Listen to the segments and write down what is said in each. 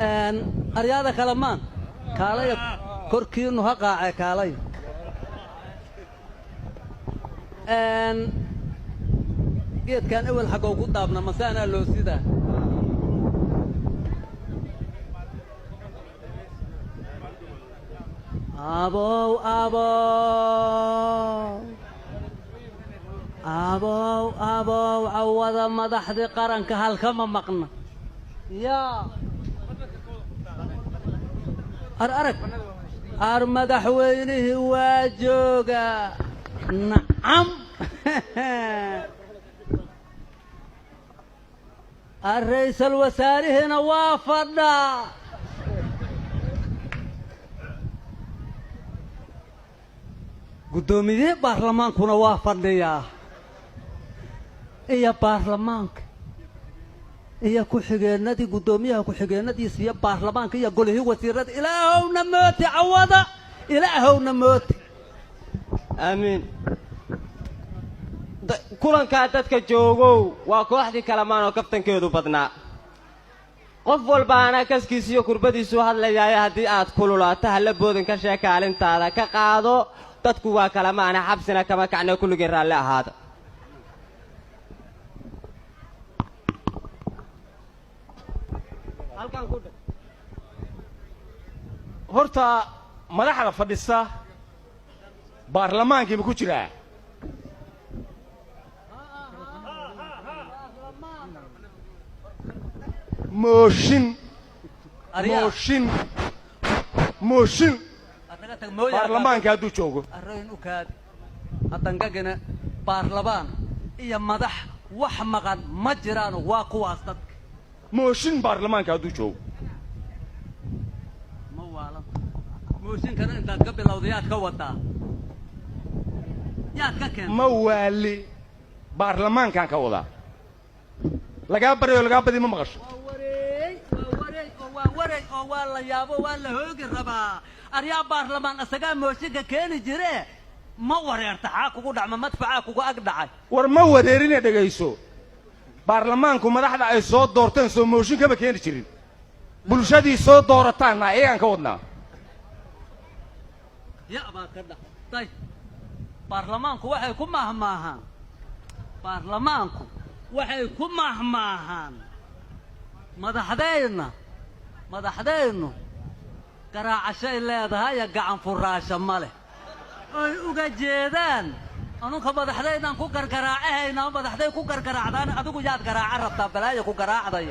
أرياضة كلمان كالي كركين هقع كالي جيت كان أول حاجة وجود أبنا مسانا لو سيدا أبو أبو أبو أبو عوض مدح ذي قرن كهالكم مقنا يا أرك أرمدح وينه واجوجا نعم الرئيس الوزاري هنا وافدنا قدومي برلمان كنا وافدنا يا برلمانك يا كحجينا دي قدوميها كحجينا دي سيا برلمانك يا قوله وزيرات إلهو نموت عوضة إلهو نموت آمين كلن كاتتك جوجو وكوحدي كلمان وكابتن كيدو بدنا qof walba ana kaskiisiyo kurbadiisu hadlayay hadii aad kululaata hal boodin ka sheekaalintaada ka qaado dadku waa kalamaana xabsina kama kacna kulligii raalli ahaada halkan ku dhig horta madaxda fadhisa baarlamaankiiba ku jira موشن برلمان كادو جوجو الرين وكاد أتنقجنا برلمان إيا مدح وحمقان مجران واقوى أصدق موشن برلمان كادو جوجو موشن كان أنت قبل الأوضيات كوتا يا كاكن موالي برلمان كان كوتا لقى بريو لقى بدي ما مغش وري والله يابو والله هوق الربا أريا برلمان أسقى موشيك كان جري ما وري ارتحاك وقود عم مدفعك وأقدعك ورما وريرين يا دقيسو برلمانكم مدحدا أي صوت دورتين سو موشيك ما كان جرين بلشدي صوت دورتان ما إيه كودنا يا أبا كذا طيب برلمانكم واحد يكون مهماهان برلمانكم waxay ku mahmaahan madaxdaynu garaacashay leedahay gacan furaasha male ay uga jeedaan anunka madaxdaydan ku gargaraacayna madaxday ku gargaraacdaan adigu yaad garaaca rabtaa balaayo ku garaacday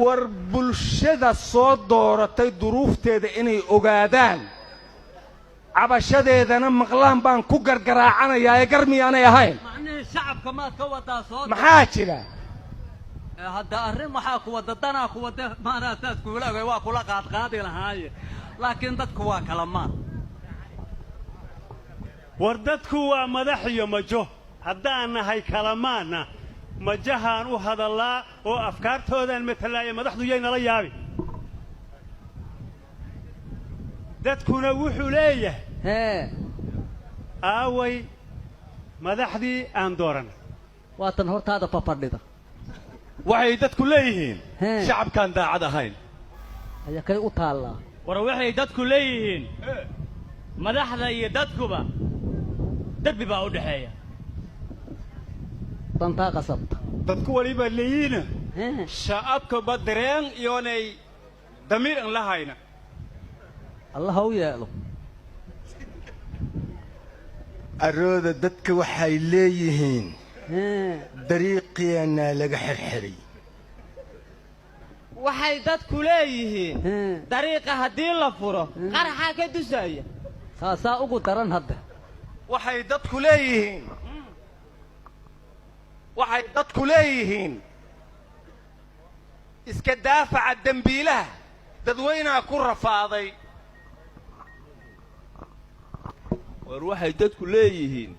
war bulshada soo dooratay duruufteeda inay ogaadaan cabashadeedana maqlaan baan ku gargaraacanayaa garmiyaanay ahayn شعب كما كودا صوت محاجرة هذا الرم محاكو ودنا كودا ما ناس كولا وكولا قاعد لهاي لكن دتكوا كلام وردتكوا مدحية مجه هذا أنا هاي كلامنا مجهان وهذا الله وأفكار تودن مثل لا مدحدو جينا لا يابي دتكوا وحوليه آوي مدحدي aan dooran waatan hortaada papardhida waxay dadku leeyihiin shacabkan daacad ahayn ayaa kay u taala war waxay dadku leeyihiin madaxda iyo dadkuba dadbi baa u dhaxeeya danta qasabta dadku waliba leeyihiin shacabka badareen iyoonay damiir aan la hayna allah u yeelo arooda dadka waxay leeyihiin dariiqeena laga xirxiray waxay dadku leeyihiin dariiqa hadii la furo qarxa ka dusaya saasa ugu daran hadda waxay dadku leeyihiin iska daafaca dambiilaha dadweynaha ku rafaaday war waxay dadku leeyihiin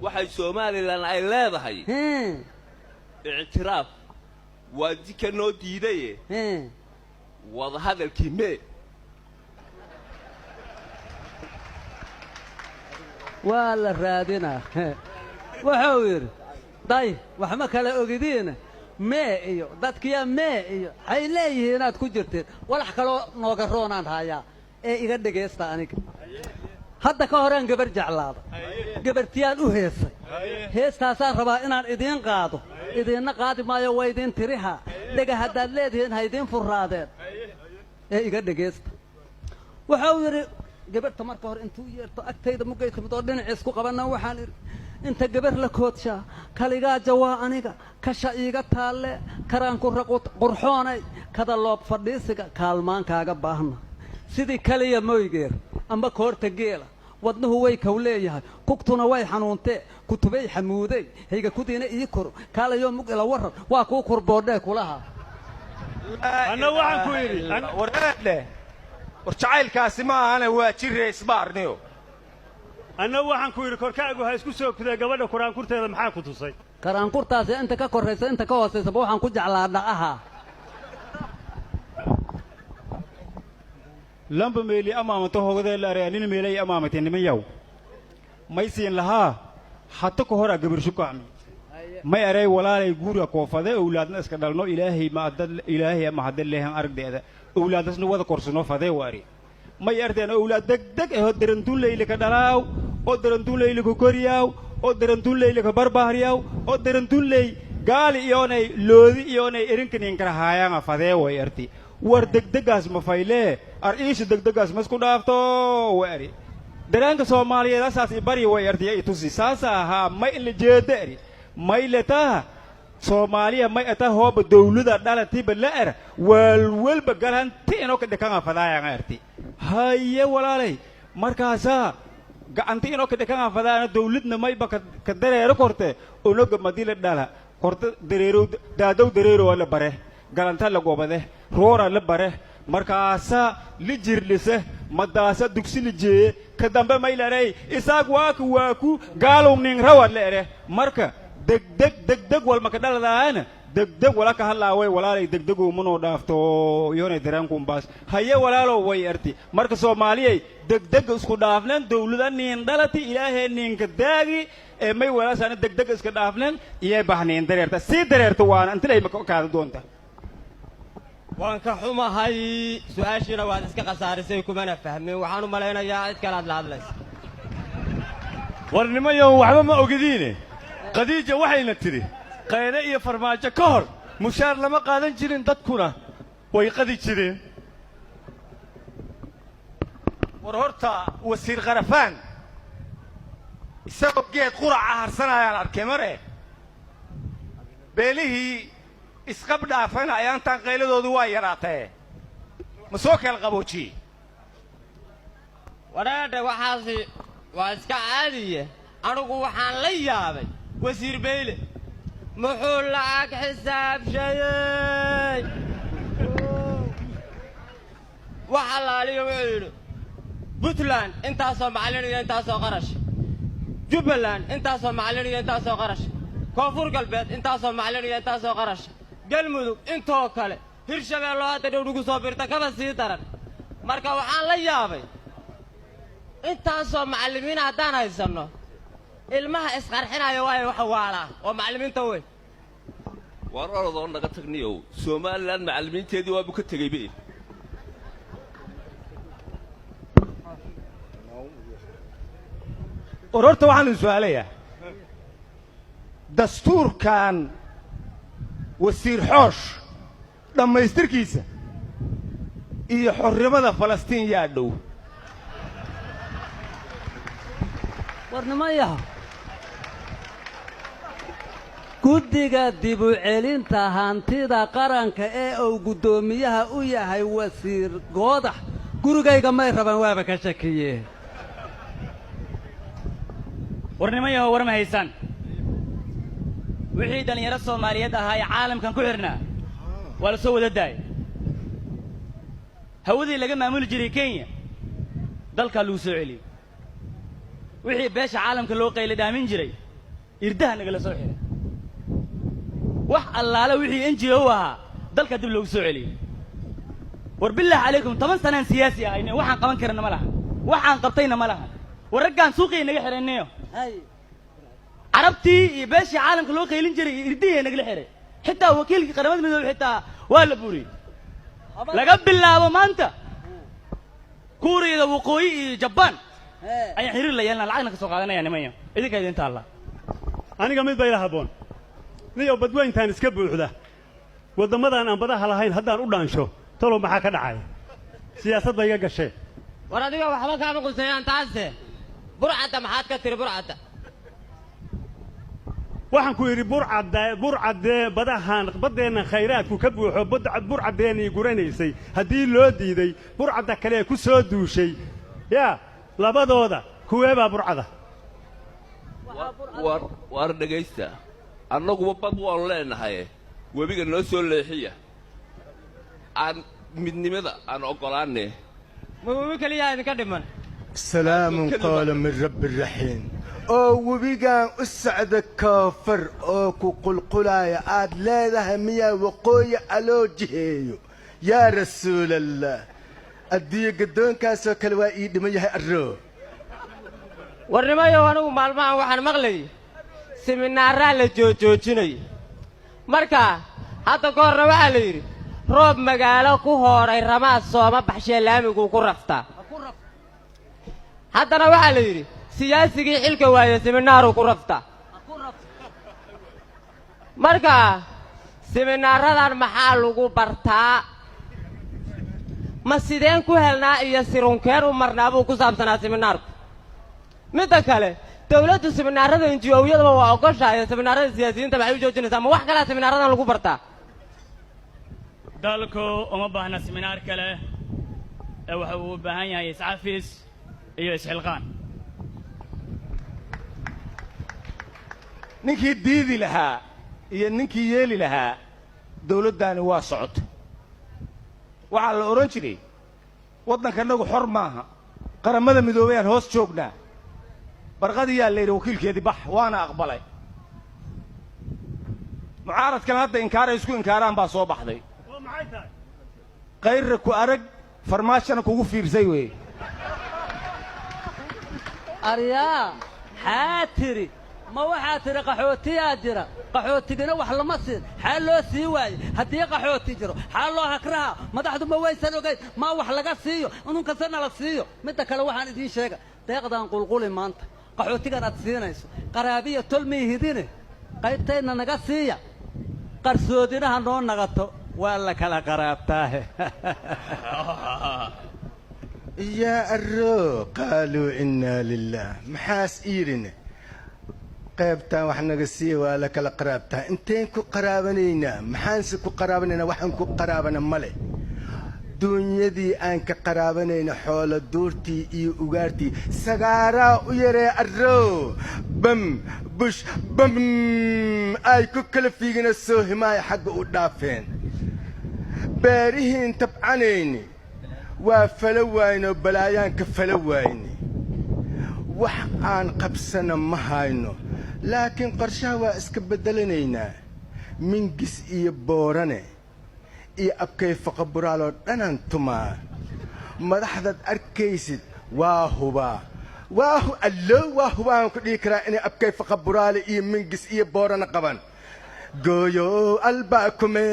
waxay Soomaaliland ay leedahay اعتراف وادي كانوا ديداي وضع هذا الكيمي ولا رادنا وحوير طيب وحما كلا اوغدينا mee iyo dadkiya mee iyo waxay leeyihiin inaad ku jirteen walax kaloo nooga roonaan hayaa ee iga dhegaysta aniga hadda ka horaan gabar jeclaada gabartiyaan u heesay heestaasaan rabaa inaan idiin qaado idiinna qaadi maayo waa idiin tiriha dhega haddaad leedihiin ha idiin furraadeen ee iga dhegaysta waxa uu yidhi gabarta marka hore intuu yeerto agtayda mugay timid oo dhinaciis ku qabanna waxaan idhi inta gabar la koodshaa kaligaaja waa aniga kasha iiga taalle karaanku qurxoonay kada loob fadhiisiga kaalmaankaaga baahna sidii kaliya moygeer amba koorta geela wadnuhu way kaw leeyahay kugtuna way xanuuntee kutubay xamuudey hayga kudiina ii koro kaalayo mug ila waran waa kuu kurboodhee kulaha anna waxaan ku yidhi wareedleh war jacaylkaasi ma ahane waa jire isbaarniyo anna waxaan ku yidhi korkaagu ha isku soo kudee gabadha kuraankurteeda maxaa ku tusay karaankurtaasi inta ka korraysa inta ka hoosaysaba waxaan ku jeclaa dhaqaha lamba meeli amaamato hogadee la areanina meelay amaamatee niman yaw may siin lahaa hata ka hor a gabarsho kacmi may aray walaalay guuriga koofade owlaadna iska dhalno ilaahay ma hadda leehan aragdeeda owlaadasna wada korsano fadee waari may arteen owlaad degdeg ahoo darantun leyli ka dhalaaw oo darantun leyli ka koriyaaw oo darantun leyli ka barbaariyaaw oo darantun ley gaali iyoonay loodi iyoonay erinkanin kala haayaanga fadee way arti war degdegaas ma faylee ar iisha degdegaas ma isku dhaafto way ari dareenka soomaaliyeed asaas i bari way arti i tusi saasa ahaa may in la jeeda ari may letaa soomaaliya may ata hooba dawlada dhalatiba la er walwalba galanti inoo ka dhekanga fadaayanga arti haye walaalay markaasaa gacanti inoo ka dhekanga fadaayana dawladna mayba ka dareero korte onoga madila dhala korta dareerow daadaw dareerowa la bare galanta la gobade roora la bare markaasaa li jirlise madaasa dugsi la jeeye ka dambe may larey isaag waaku gaalow ning rawad la ere marka degdeg walma ka dhaladaana degdeg wala ka hadlaaway walaalay degdeguu manoo dhaafto yoonay dareenkuunbaas haye walaalow way arti marka soomaaliyay degdeg isku dhaafneen dawlada niin dhalati ilaahee niinka daagi ee may walaasaana degdeg iska dhaafneen iyay bahniin dareerta sii dareerta waana intilay ma kaada doonta waan ka xumahay su-aashiina waad iska khasaarisay kumana fahmin waxaan u malaynayaa cid kale aad la hadlaysa warnimayo waxba ma ogadiine khadiija waxayna tidhi qayle iyo farmaajo ka hor mushaar lama qaadan jirin dadkuna way qadi jireen war horta wasiir qarafaan isagoo geed quraca harsanayaan arkay mare beelihii isqab dhaafana ayaantaan qayladoodu waa yaraatee ma soo kala qaboojiyey waraadha waxaasi waa iska caadiye anigu waxaan la yaabay wasiir beyle muxuu lacag xisaabshayey wax allaaliyo wuxuu yidhi puntland intaasoo macallin iyo intaasoo qarash jubbaland intaasoo macallin iyo intaasoo qarash koonfur galbeed intaasoo macallin iyo intaasoo qarash galmudug intoo kale hirshabeelloo hadda dhow nugu soo birta kaba sii daran marka waxaan la yaabay intaasoo macallimiin haddaan haysanno ilmaha isqarxinaya waayo waxa waalaa oo macallimiinta wey war orodoo naga tagniyow somalilan macallimiinteedii waabu ka tegeybe war horta waxaan idin su'aalayaa dastuurkan wasiir xoosh dhammaystirkiisa iyo xornimada falastiin yaa dhow warnimayaha guddiga dib u celinta hantida qaranka ee uu guddoomiyaha u yahay wasiir goodax gurigayga may rabaan waaba ka shakiye warnimayaho war ma haysaan wixii dhallinyaro soomaaliyeed ahaa ee caalamkan ku xidhnaa waa la soo wada daayay hawadii laga maamuli jiray kenya dalkaa lagu soo celiyey wixii beesha caalamka loo qayla dhaamin jiray irdaha nagala soo xidhay wax allaale wixii NGO ahaa dalka dib loogu soo celiyey war bilaahi calaykum 10 sanaan siyaasi ahayne waxaan qaban karana ma laha waxaan qabtayna ma laha waraggaan suuqii naga xidhanayo carabtii iyo beeshii caalamka loo qaylin jiray irdihii nagala xidhay xitaa wakiilkii qaramada midoobay xitaa waa la buriyey laga bilaabo maanta kuuriyada waqooyi iyo jabaan ayaan xiriir la yeelnaa lacagna ka soo qaadanaya nimanyo idinka idinta allah aniga mid bay la habboon niyo badweyntaan iska buuxda waddamadan aan badaha lahayn haddaan u dhaansho talow maxaa ka dhacaya siyaasad bay iga gasheen war adiga waxba kaama quseeyaan taase burcadda maxaad ka tiri burcadda waxaan ku yidhi burcadee badahan baddeenna khayraadku ka buuxo burcaddeenii guranaysay haddii loo diiday burcadda kale ee ku soo duushay yaa labadooda kuweebaa burcada war dhegaysta annaguba bad waannu leenahay webiga noo soo leexiya aan midnimada aan oggolaanne ma webi keliyaa idinka dhiman salaamun qaala min rabbi raxiim oo webigaan u socda koofar oo ku qulqulaaya aad leedahay miyaa waqooyi aloo jiheeyo yaa rasuulallah adduunye gaddoonkaasoo kale waa ii dhiman yahay arroo warnimayow anigu maalmahan waxaan maqlayay siminaaraa la joojoojinay marka hadda ka horna waxaa la yidhi roob magaalo ku hooray ramaad sooma baxshee laamiguu ku raftaa haddana waxaa la yidhi siyaasigii xilka waaye siminaaruu ku raftaa marka siminaaradan maxaa lagu bartaa ma sideen ku helnaa iyo sirunkeen u marnaa buu ku saabsanaa siminaarku midda kale dawladdu siminaarada NGO-yadaba waa ogoshahay siminaarada siyaasiyiinta maxay u joojinaysaa ma wax kalaa siminaaradan lagu bartaa dalku uma baahna siminaar kale ee waxa uu u baahan yahay iscafis iyo isxilqaan ninkii diidi lahaa iyo ninkii yeeli lahaa dawladdaani waa socota waxaa la odhan jiray waddankannagu xor maaha qaramada midoobay aan hoos joognaa barqadiyaa la yidhi wakiilkeedii bax waana aqbalay mucaaradkan hadda inkaaray isku inkaaraan baa soo baxday oo maxay tahay qayrra ku arag farmaashana kugu fiirsay weeye aryaa xaa tiri ma waxaa tiri qaxootiyaa jira qaxootigina wax lama siin xaa loo sii waaye haddii qaxooti jiro xaa loo hakraha madaxdu ma waysan ogayn ma wax laga siiyo inunkasta nala siiyo midda kale waxaan idiin sheega deeqdaan qulquli maanta qaxootigan aad siinayso qaraabiya tol miihidine qaybtayna naga siiya qarsoodinaha noo nagato waa la kala qaraabtaahe yaa arroo qaaluu innaa lillaah maxaas iirine qaybtaan wax naga siiya waa la kala qaraabtaa intayn ku qaraabanaynaa maxaanse ku qaraabanaynaa waxaan ku qaraabana ma leh duunyadii aan ka qaraabanayna xoolo duurtii iyo ugaartii sagaaraa u yaree arrow bam bush bam ay ku kala fiigina soo himaaya xagga u dhaafeen beerihiin tabcanayni waa fala waayno balaayaan ka fala waayni wax aan qabsana ma hayno laakiin qorshaha waa iska beddelanaynaa mingis iyo boorane iyo abkay faqaburaaloo dhanaan tumaa madaxdaad arkaysid waa hubaa allo waa hubaan ku dhihi karaa inay abkay faqaburaale iyo mingis iyo boorana qaban gooyo alba'kume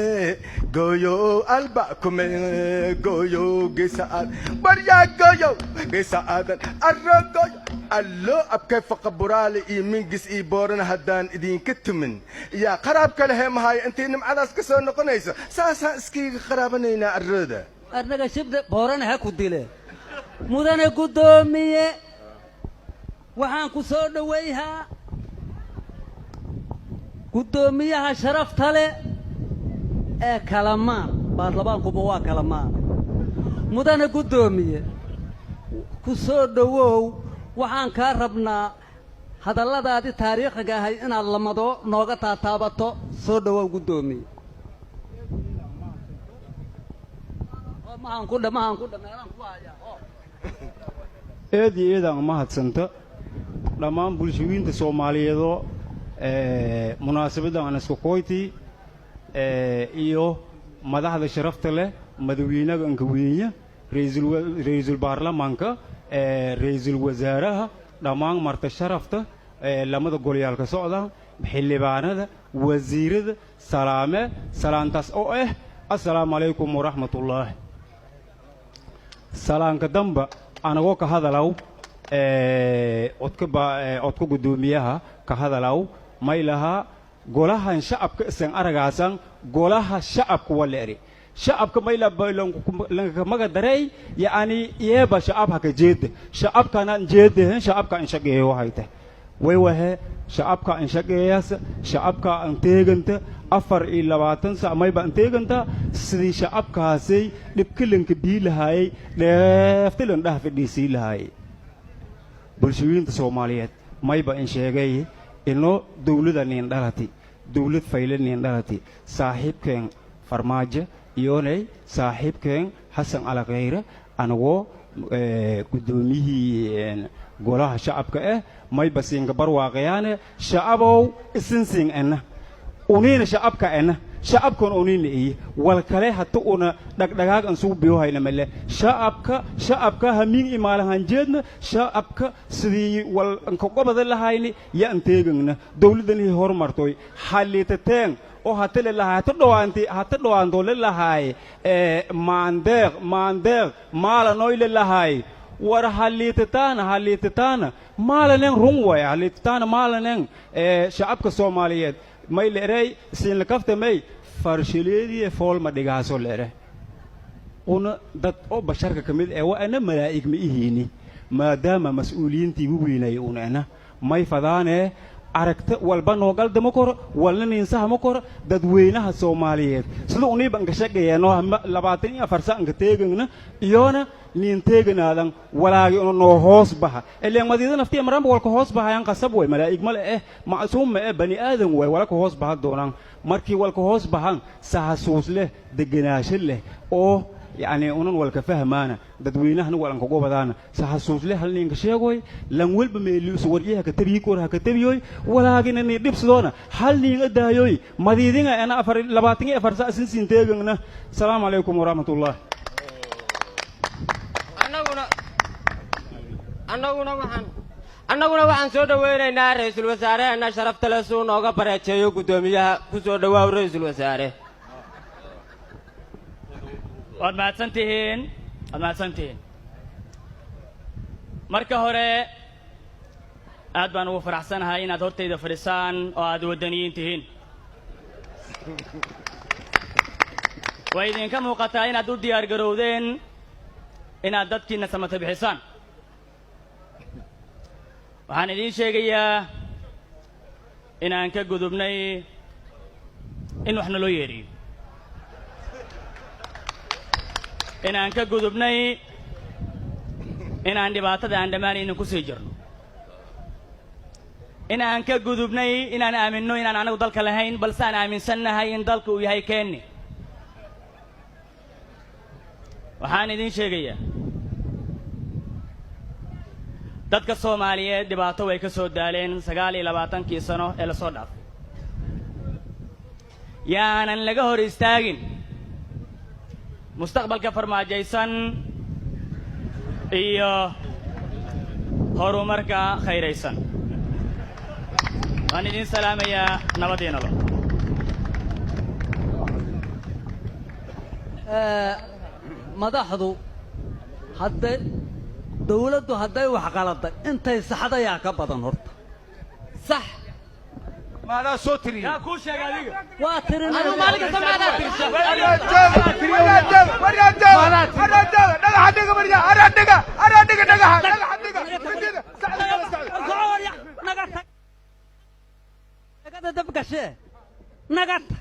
gooyo geesa aadan baryaa gooyo geesa aadan arro gooyo allo abkay faqaburaale iyo mingis iyo boorana haddaan idinka tumin yaa qaraab kale hee mahaayo intay nimcadaas ka soo noqonayso saasaan iskiiga qaraabanaynaa arrooda arnaga shibda boorana ha ku dile mudane guddoomiye waxaan ku soo dhowayhaa guddoomiyaha sharafta leh ee kalamaan baarlamaankuba waa kalamaan mudane guddoomiye ku soo dhowow waxaan kaa rabnaa hadalladaadii taariikhiga ahay inaad lamado nooga taataabato soo dhowow guddoomiye eed iyo eedaan mahadsanta dhammaan bulshooyinta soomaaliyeedoo munaasabaddan anaskokoyti iyo madaxda sharafta leh madaxweynaha ankaweenya ra'iisul baarlamaanka ra'iisul wasaaraha dhammaan marta sharafta lamada golyaalka socda xildhibaanada wasiirada salaame salaantaas oo ah assalaamu calaykum waraxmatullaahi salaanka damba anagoo ka hadalaw codka guddoomiyaha ka hadalaw may lahaa golahan shacabka isan aragaasan golaha shacabka waleeri shacabka mayla baylonka darey yani iyeba shacab haka jeeda shacabkana jeedehen shacabka in shaqeeyo hayta way wahe shacabka in shaqeeyasa shacabka an teeganta 24 saac mayba an teeganta sidii shacabkaasay dhibkilanka biilahaayay dheeftilan dhaha fadhiisii lahaayay bulshooyinta Soomaaliyeed mayba in sheegay inoo dawladda nin dhalati dawlad faylan nin dhalati saaxiibkeen farmaajo iyonay saaxiibkeen Xasan Cali Khayre anagoo guddoomiyihii golaha shacabka mayba siinga barwaaqayaane shacabow isinsiin ana unina shacabka ana shacabkan unina iyo wal kale hata una dhagdhagaag aan soo biyo hayna male shacabka hamiin imaalahan jeedna shacabka sidii wal ka gobada lahayni ya anteegna dawladani horumartoy xalitateen oo hata dhawaanto lahay maandeeq maalanoy lahay war halitataana maalanen run way halitataana maalanen shacabka Soomaaliyeed may leeray siin la kaftamay farshileedii foolma dhigaaso leeray una dad oo basharka kamid waa ana malaa'ig ma ihiini maadaama mas'uuliyiintii ugu weynay una may fadaane aragta walba noogal dama koro walna ninsaha ma koro dadweynaha Soomaaliyeed sida uu niban ka shaqeeyano 24 saac ka teegana iyona nin teeganaadan walaagi oo hoos baha ileen madiida naftii maramba walka hoos bahayaan qasab way malaa'ig male macsuum ma bani aadan way walka hoos baha doonaan markii walka hoos bahan saxasuus leh deganaansho leh oo يعني أنا والك فهمانا ددوينه نقول أنك جوبدانا سحسوس له هل نينك شيء لان ولب ميلو سوريها كتبي كورها كتبيوي ولكن إني دبس دونا هل نينك دايوي مديدين أنا أفر لباتني أفر سأسين تيجنا السلام عليكم ورحمة الله أنا وحن سودا وين رئيس الوزراء أنا شرفت لسون أوقا بريتشيو قدوميها كسودا ورئيس الوزراء waad mahadsantihiin marka hore aad baan ugu faraxsanahay inaad hortayda fadhisaan oo aad wadaniyiin tihiin way idinka muuqataa inaad u diyaar garowdeen inaad dadkiina samata bixisaan waxaan idiin sheegayaa inaan ka gudubnay in wax naloo yeeriyo inaan ka gudubnay inaan dhibaatada aan dhammaanaynin ku sii jirno inaan ka gudubnay inaan aaminno inaan anagu dalka lahayn balse aan aaminsannahay in dalka uu yahay keenni waxaan idiin sheegayaa dadka Soomaaliyeed dhibaato way ka soo daaleen 29 sano ee la soo dhaafay yaanan laga hor istaagin mustaqbalka farmaajaysan iyo horumarka khayraysan waan idin salaamayaa nabadiinaba madaxdu hadday dawladdu hadday wax qaladay intay saxdayaa ka badan horta sax maadaa soo tiriye yaa kuu sheegay adiga waa tirin أنا مالك سمعنا nagarta